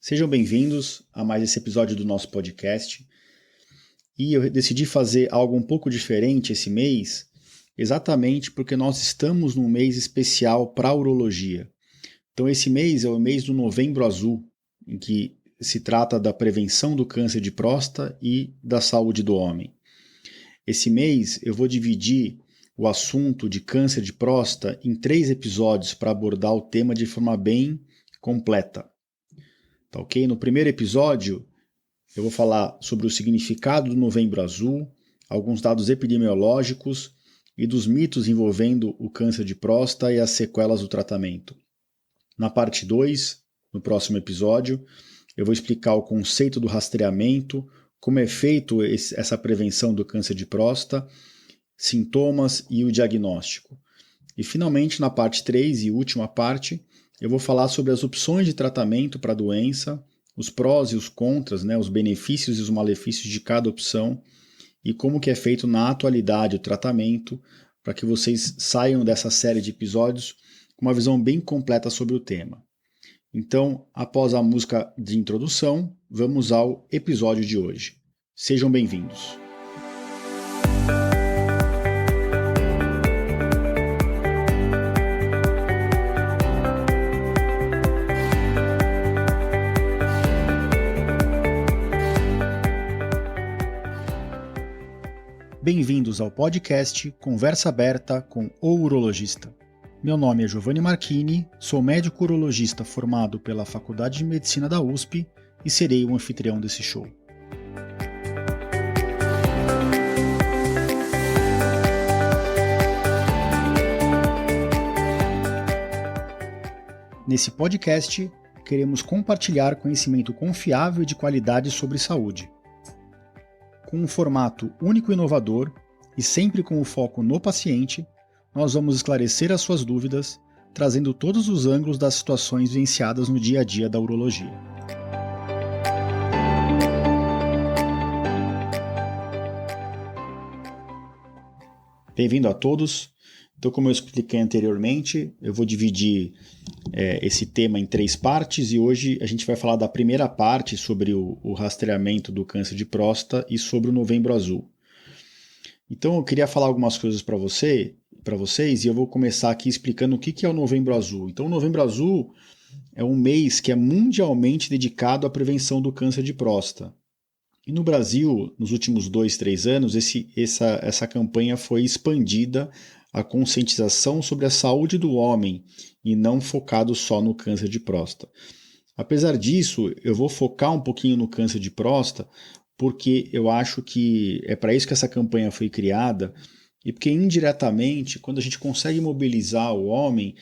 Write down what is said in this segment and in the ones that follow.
Sejam bem-vindos a mais esse episódio do nosso podcast. E eu decidi fazer algo um pouco diferente esse mês, exatamente porque nós estamos num mês especial para a urologia. Então esse mês é o mês do Novembro Azul, em que se trata da prevenção do câncer de próstata e da saúde do homem. Esse mês eu vou dividir o assunto de câncer de próstata em 3 episódios para abordar o tema de forma bem completa. Tá ok? No primeiro episódio, eu vou falar sobre o significado do Novembro Azul, alguns dados epidemiológicos e dos mitos envolvendo o câncer de próstata e as sequelas do tratamento. Na parte 2, no próximo episódio, eu vou explicar o conceito do rastreamento, como é feito essa prevenção do câncer de próstata, sintomas e o diagnóstico. E finalmente, na parte 3 e última parte, eu vou falar sobre as opções de tratamento para a doença, os prós e os contras, os benefícios e os malefícios de cada opção e como que é feito na atualidade o tratamento para que vocês saiam dessa série de episódios com uma visão bem completa sobre o tema. Então, após a música de introdução, vamos ao episódio de hoje. Sejam bem-vindos. Bem-vindos ao podcast Conversa Aberta com o Urologista. Meu nome é Giovanni Marchini, sou médico urologista formado pela Faculdade de Medicina da USP e serei o anfitrião desse show. Nesse podcast, queremos compartilhar conhecimento confiável e de qualidade sobre saúde. Com um formato único e inovador, e sempre com o foco no paciente, nós vamos esclarecer as suas dúvidas, trazendo todos os ângulos das situações vivenciadas no dia a dia da urologia. Bem-vindo a todos. Então, como eu expliquei anteriormente, eu vou dividir esse tema em 3 partes e hoje a gente vai falar da primeira parte sobre o rastreamento do câncer de próstata e sobre o Novembro Azul. Então eu queria falar algumas coisas para vocês e eu vou começar aqui explicando o que é o Novembro Azul. Então o Novembro Azul é um mês que é mundialmente dedicado à prevenção do câncer de próstata. E no Brasil, nos últimos 2-3 anos, essa campanha foi expandida a conscientização sobre a saúde do homem e não focado só no câncer de próstata. Apesar disso, eu vou focar um pouquinho no câncer de próstata porque eu acho que é para isso que essa campanha foi criada e porque indiretamente, quando a gente consegue mobilizar o homem,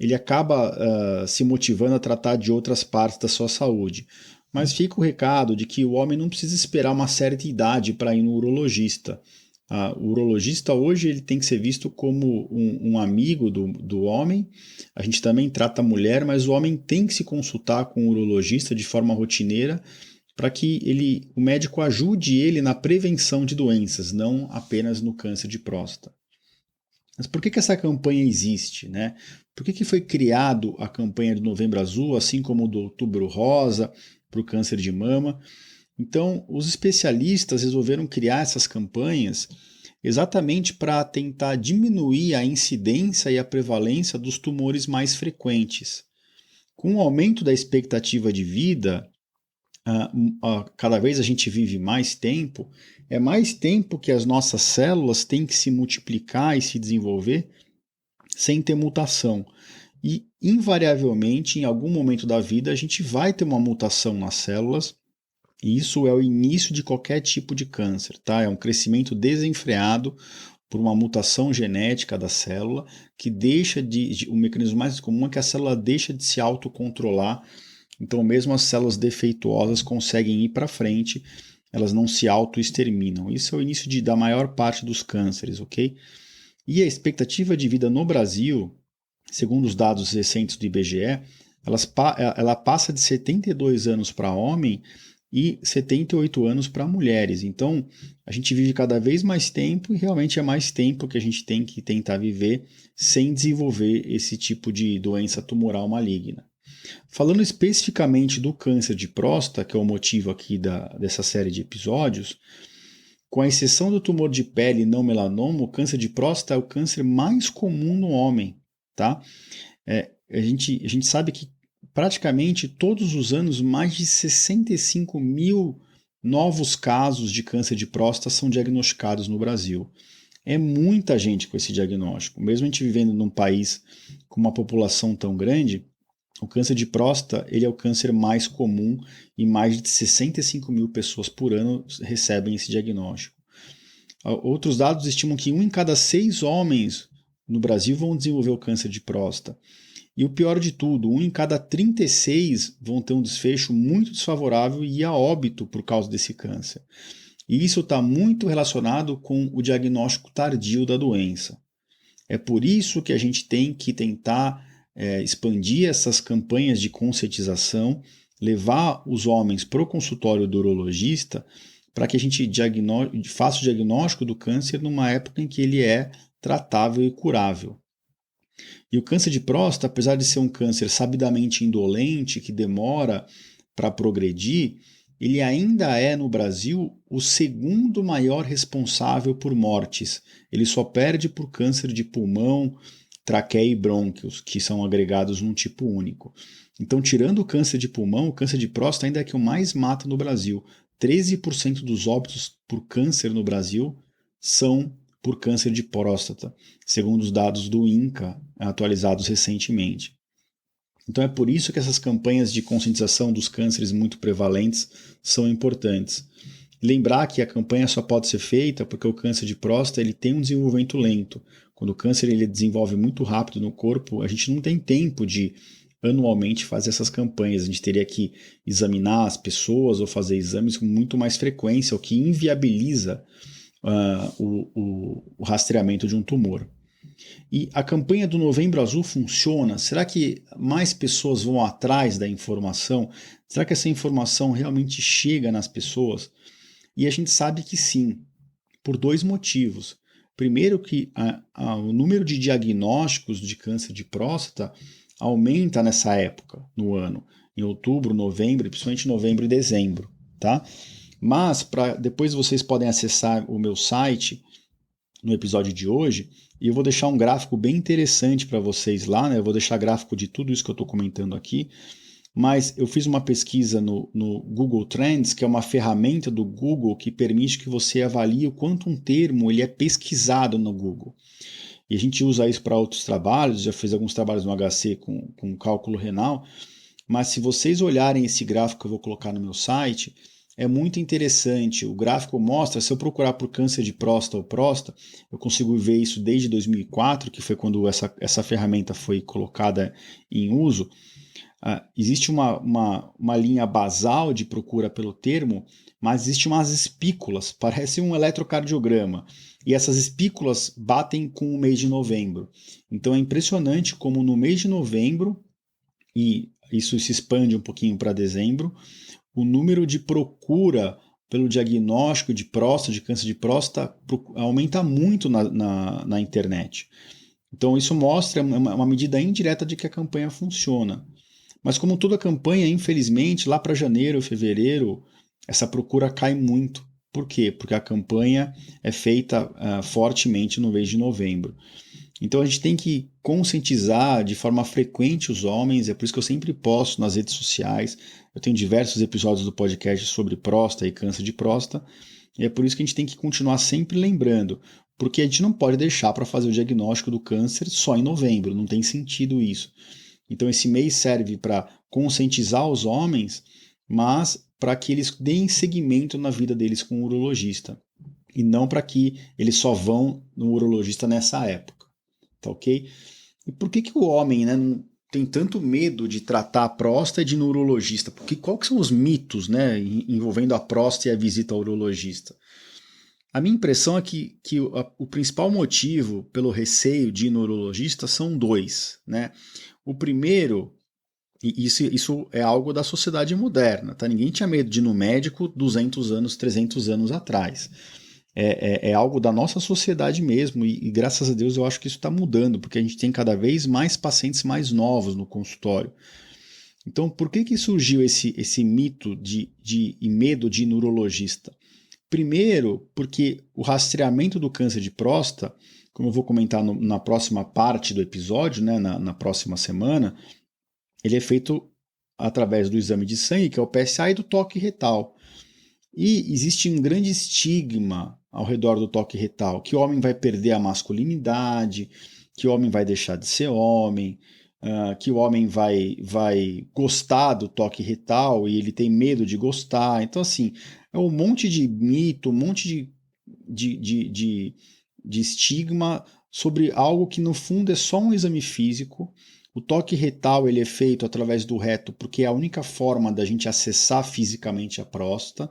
ele acaba se motivando a tratar de outras partes da sua saúde. Mas fica o recado de que o homem não precisa esperar uma certa idade para ir no urologista. O urologista hoje ele tem que ser visto como um amigo do homem. A gente também trata a mulher, mas o homem tem que se consultar com o urologista de forma rotineira para que o médico ajude ele na prevenção de doenças, não apenas no câncer de próstata. Mas por que essa campanha existe, né? Por que foi criado a campanha do Novembro Azul, assim como do Outubro Rosa para o câncer de mama? Então, os especialistas resolveram criar essas campanhas exatamente para tentar diminuir a incidência e a prevalência dos tumores mais frequentes. Com o aumento da expectativa de vida, cada vez a gente vive mais tempo, é mais tempo que as nossas células têm que se multiplicar e se desenvolver sem ter mutação. E, invariavelmente, em algum momento da vida, a gente vai ter uma mutação nas células. E isso é o início de qualquer tipo de câncer, tá? É um crescimento desenfreado por uma mutação genética da célula que deixa o mecanismo mais comum é que a célula deixa de se autocontrolar. Então, mesmo as células defeituosas conseguem ir para frente, elas não se autoexterminam. Isso é o início da maior parte dos cânceres, ok? E a expectativa de vida no Brasil, segundo os dados recentes do IBGE, ela passa de 72 anos para homem e 78 anos para mulheres. Então, a gente vive cada vez mais tempo e realmente é mais tempo que a gente tem que tentar viver sem desenvolver esse tipo de doença tumoral maligna. Falando especificamente do câncer de próstata, que é o motivo aqui dessa série de episódios, com a exceção do tumor de pele e não melanoma, o câncer de próstata é o câncer mais comum no homem, tá? A gente sabe que praticamente todos os anos mais de 65 mil novos casos de câncer de próstata são diagnosticados no Brasil. É muita gente com esse diagnóstico. Mesmo a gente vivendo num país com uma população tão grande, o câncer de próstata ele é o câncer mais comum e mais de 65 mil pessoas por ano recebem esse diagnóstico. Outros dados estimam que 1 em cada 6 homens no Brasil vão desenvolver o câncer de próstata. E o pior de tudo, 1 em cada 36 vão ter um desfecho muito desfavorável e a óbito por causa desse câncer. E isso está muito relacionado com o diagnóstico tardio da doença. É por isso que a gente tem que tentar expandir essas campanhas de conscientização, levar os homens para o consultório do urologista para que a gente faça o diagnóstico do câncer numa época em que ele é tratável e curável. E o câncer de próstata, apesar de ser um câncer sabidamente indolente, que demora para progredir, ele ainda é, no Brasil, o segundo maior responsável por mortes. Ele só perde por câncer de pulmão, traqueia e brônquios, que são agregados num tipo único. Então, tirando o câncer de pulmão, o câncer de próstata ainda é que o mais mata no Brasil. 13% dos óbitos por câncer no Brasil são por câncer de próstata, segundo os dados do INCA, atualizados recentemente. Então é por isso que essas campanhas de conscientização dos cânceres muito prevalentes são importantes. Lembrar que a campanha só pode ser feita porque o câncer de próstata ele tem um desenvolvimento lento. Quando o câncer ele desenvolve muito rápido no corpo, a gente não tem tempo de anualmente fazer essas campanhas. A gente teria que examinar as pessoas ou fazer exames com muito mais frequência, o que inviabiliza o rastreamento de um tumor. E a campanha do Novembro Azul funciona? Será que mais pessoas vão atrás da informação? Será que essa informação realmente chega nas pessoas? E a gente sabe que sim, por 2 motivos. Primeiro que o número de diagnósticos de câncer de próstata aumenta nessa época, no ano, em outubro, novembro, principalmente novembro e dezembro, tá? Mas depois vocês podem acessar o meu site no episódio de hoje e eu vou deixar um gráfico bem interessante para vocês lá, né? Eu vou deixar gráfico de tudo isso que eu estou comentando aqui, mas eu fiz uma pesquisa no Google Trends, que é uma ferramenta do Google que permite que você avalie o quanto um termo ele é pesquisado no Google. E a gente usa isso para outros trabalhos, já fiz alguns trabalhos no HC com cálculo renal, mas se vocês olharem esse gráfico que eu vou colocar no meu site, é muito interessante. O gráfico mostra, se eu procurar por câncer de próstata ou próstata, eu consigo ver isso desde 2004, que foi quando essa ferramenta foi colocada em uso. Existe uma linha basal de procura pelo termo, mas existe umas espículas, parece um eletrocardiograma. E essas espículas batem com o mês de novembro. Então é impressionante como no mês de novembro, e isso se expande um pouquinho para dezembro, o número de procura pelo diagnóstico de próstata, de câncer de próstata, aumenta muito na internet. Então isso mostra uma medida indireta de que a campanha funciona. Mas como toda campanha, infelizmente, lá para janeiro, fevereiro, essa procura cai muito. Por quê? Porque a campanha é feita fortemente no mês de novembro. Então a gente tem que conscientizar de forma frequente os homens, é por isso que eu sempre posto nas redes sociais. Eu tenho diversos episódios do podcast sobre próstata e câncer de próstata, e é por isso que a gente tem que continuar sempre lembrando, porque a gente não pode deixar para fazer o diagnóstico do câncer só em novembro, não tem sentido isso. Então esse mês serve para conscientizar os homens, mas para que eles deem seguimento na vida deles com o urologista, e não para que eles só vão no urologista nessa época. Tá ok? E por que o homem, né, não tem tanto medo de tratar a próstata e de ir no urologista? Porque quais são os mitos, né, envolvendo a próstata e a visita ao urologista? A minha impressão é que o principal motivo pelo receio de ir no urologista são 2, né? O primeiro, e isso é algo da sociedade moderna, tá? Ninguém tinha medo de ir no médico 200 anos, 300 anos atrás. É algo da nossa sociedade mesmo, e graças a Deus eu acho que isso está mudando, porque a gente tem cada vez mais pacientes mais novos no consultório. Então, por que surgiu esse mito e medo de ir no urologista? Primeiro, porque o rastreamento do câncer de próstata, como eu vou comentar na próxima parte do episódio, né, na próxima semana, ele é feito através do exame de sangue, que é o PSA, e do toque retal. E existe um grande estigma ao redor do toque retal, que o homem vai perder a masculinidade, que o homem vai deixar de ser homem, que o homem vai gostar do toque retal e ele tem medo de gostar. Então, assim, é um monte de mito, um monte de estigma sobre algo que, no fundo, é só um exame físico. O toque retal ele é feito através do reto porque é a única forma da gente acessar fisicamente a próstata.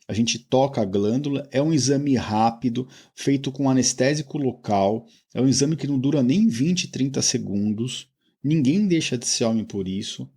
A gente toca a glândula, é um exame rápido, feito com anestésico local, é um exame que não dura nem 20, 30 segundos, ninguém deixa de ser homem por isso,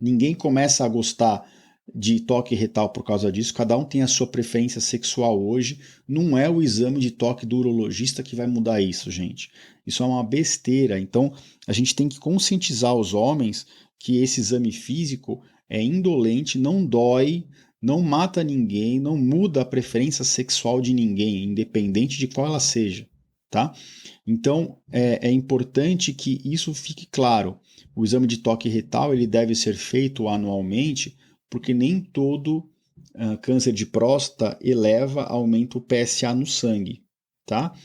ninguém começa a gostar de toque retal por causa disso, cada um tem a sua preferência sexual hoje, não é o exame de toque do urologista que vai mudar isso, gente. Isso é uma besteira, então a gente tem que conscientizar os homens que esse exame físico é indolente, não dói, não mata ninguém, não muda a preferência sexual de ninguém, independente de qual ela seja, tá? Então é importante que isso fique claro. O exame de toque retal ele deve ser feito anualmente, porque nem todo câncer de próstata aumenta o PSA no sangue, tá?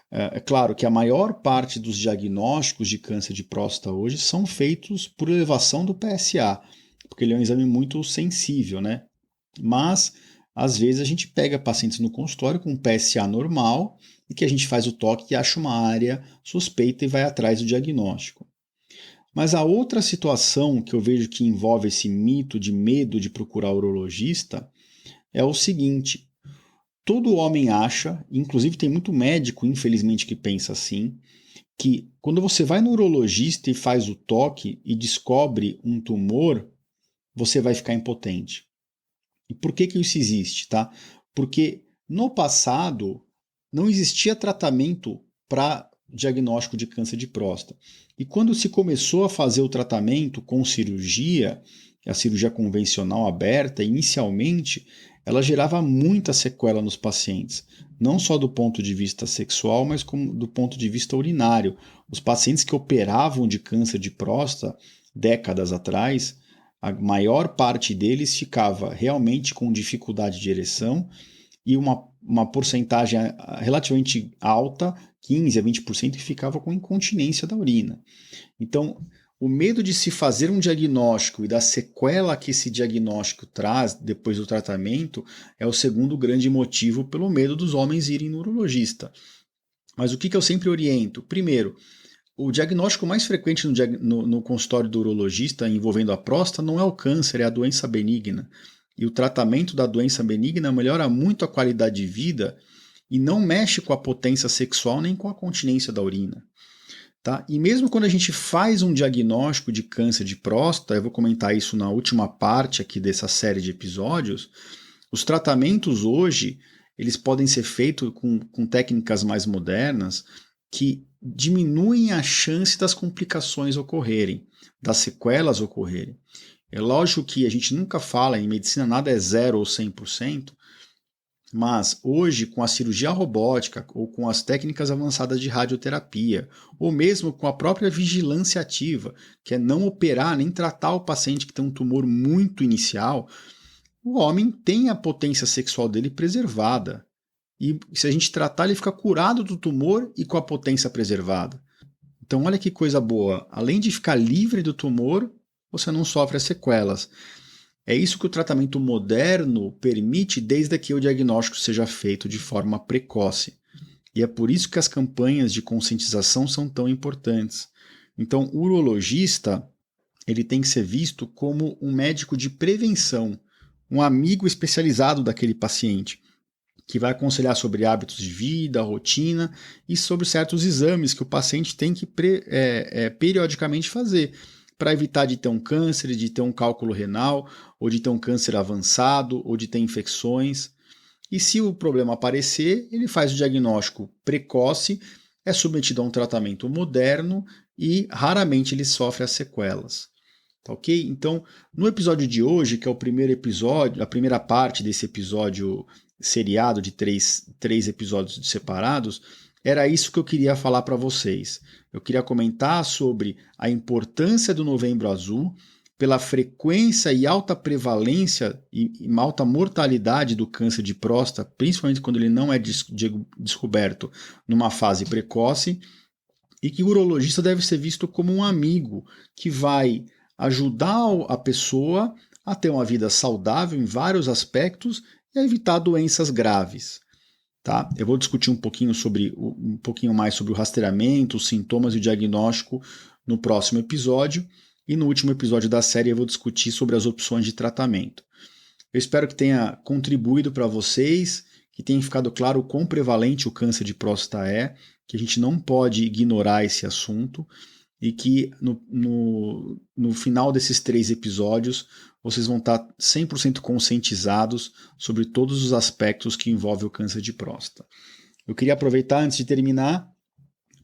É claro que a maior parte dos diagnósticos de câncer de próstata hoje são feitos por elevação do PSA, porque ele é um exame muito sensível, né? Mas, às vezes, a gente pega pacientes no consultório com PSA normal e que a gente faz o toque e acha uma área suspeita e vai atrás do diagnóstico. Mas a outra situação que eu vejo que envolve esse mito de medo de procurar urologista é o seguinte: todo homem acha, inclusive tem muito médico, infelizmente, que pensa assim, que quando você vai no urologista e faz o toque e descobre um tumor, você vai ficar impotente. E por que isso existe, tá? Porque no passado não existia tratamento para diagnóstico de câncer de próstata. E quando se começou a fazer o tratamento com cirurgia, a cirurgia convencional aberta, inicialmente, ela gerava muita sequela nos pacientes, não só do ponto de vista sexual, mas como do ponto de vista urinário. Os pacientes que operavam de câncer de próstata décadas atrás, a maior parte deles ficava realmente com dificuldade de ereção e uma porcentagem relativamente alta, 15 a 20%, que ficava com incontinência da urina. Então, o medo de se fazer um diagnóstico e da sequela que esse diagnóstico traz depois do tratamento é o segundo grande motivo pelo medo dos homens irem no urologista. Mas o que eu sempre oriento? Primeiro, o diagnóstico mais frequente no consultório do urologista envolvendo a próstata não é o câncer, é a doença benigna. E o tratamento da doença benigna melhora muito a qualidade de vida e não mexe com a potência sexual nem com a continência da urina. Tá? E mesmo quando a gente faz um diagnóstico de câncer de próstata, eu vou comentar isso na última parte aqui dessa série de episódios, os tratamentos hoje eles podem ser feitos com técnicas mais modernas que diminuem a chance das complicações ocorrerem, das sequelas ocorrerem. É lógico que a gente nunca fala em medicina, nada é 0 ou 100%, mas hoje, com a cirurgia robótica ou com as técnicas avançadas de radioterapia, ou mesmo com a própria vigilância ativa, que é não operar nem tratar o paciente que tem um tumor muito inicial, o homem tem a potência sexual dele preservada. E se a gente tratar, ele fica curado do tumor e com a potência preservada. Então, olha que coisa boa. Além de ficar livre do tumor, você não sofre as sequelas. É isso que o tratamento moderno permite desde que o diagnóstico seja feito de forma precoce. E é por isso que as campanhas de conscientização são tão importantes. Então, o urologista ele tem que ser visto como um médico de prevenção, um amigo especializado daquele paciente, que vai aconselhar sobre hábitos de vida, rotina e sobre certos exames que o paciente tem que periodicamente fazer para evitar de ter um câncer, de ter um cálculo renal, ou de ter um câncer avançado, ou de ter infecções. E se o problema aparecer, ele faz o diagnóstico precoce, é submetido a um tratamento moderno e raramente ele sofre as sequelas. Tá ok? Então, no episódio de hoje, que é o primeiro episódio, a primeira parte desse episódio seriado de três episódios separados, era isso que eu queria falar para vocês. Eu queria comentar sobre a importância do Novembro Azul, pela frequência e alta prevalência e alta mortalidade do câncer de próstata, principalmente quando ele não é descoberto numa fase precoce, e que o urologista deve ser visto como um amigo que vai ajudar a pessoa a ter uma vida saudável em vários aspectos e a evitar doenças graves. Tá? Eu vou discutir um pouquinho mais sobre o rastreamento, os sintomas e o diagnóstico no próximo episódio. E no último episódio da série eu vou discutir sobre as opções de tratamento. Eu espero que tenha contribuído para vocês, que tenha ficado claro o quão prevalente o câncer de próstata é, que a gente não pode ignorar esse assunto e que no final desses 3 episódios vocês vão estar 100% conscientizados sobre todos os aspectos que envolvem o câncer de próstata. Eu queria aproveitar, antes de terminar,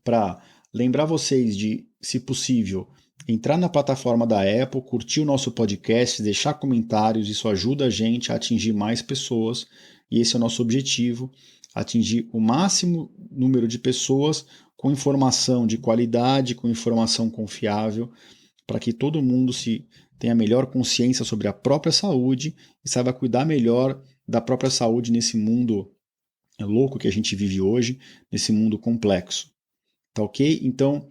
para lembrar vocês de, se possível, entrar na plataforma da Apple, curtir o nosso podcast, deixar comentários, isso ajuda a gente a atingir mais pessoas e esse é o nosso objetivo, atingir o máximo número de pessoas com informação de qualidade, com informação confiável, para que todo mundo tenha melhor consciência sobre a própria saúde e saiba cuidar melhor da própria saúde nesse mundo louco que a gente vive hoje, nesse mundo complexo. Tá ok? Então,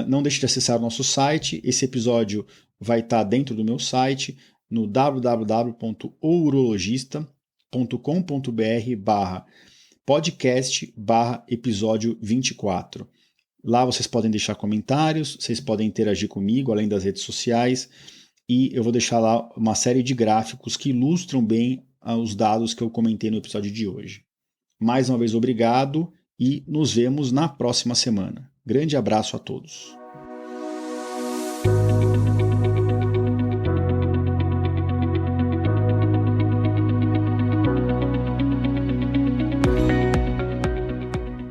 não deixe de acessar o nosso site. Esse episódio vai estar dentro do meu site, no www.ourologista.com.br/podcast/episódio 24. Lá vocês podem deixar comentários, vocês podem interagir comigo, além das redes sociais, e eu vou deixar lá uma série de gráficos que ilustram bem os dados que eu comentei no episódio de hoje. Mais uma vez, obrigado e nos vemos na próxima semana. Grande abraço a todos.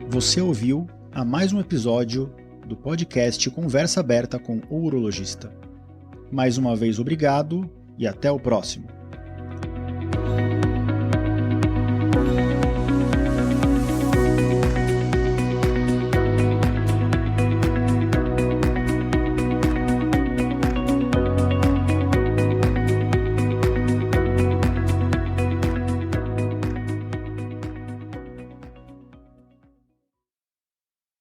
Você ouviu a mais um episódio do podcast Conversa Aberta com o Urologista. Mais uma vez, obrigado e até o próximo.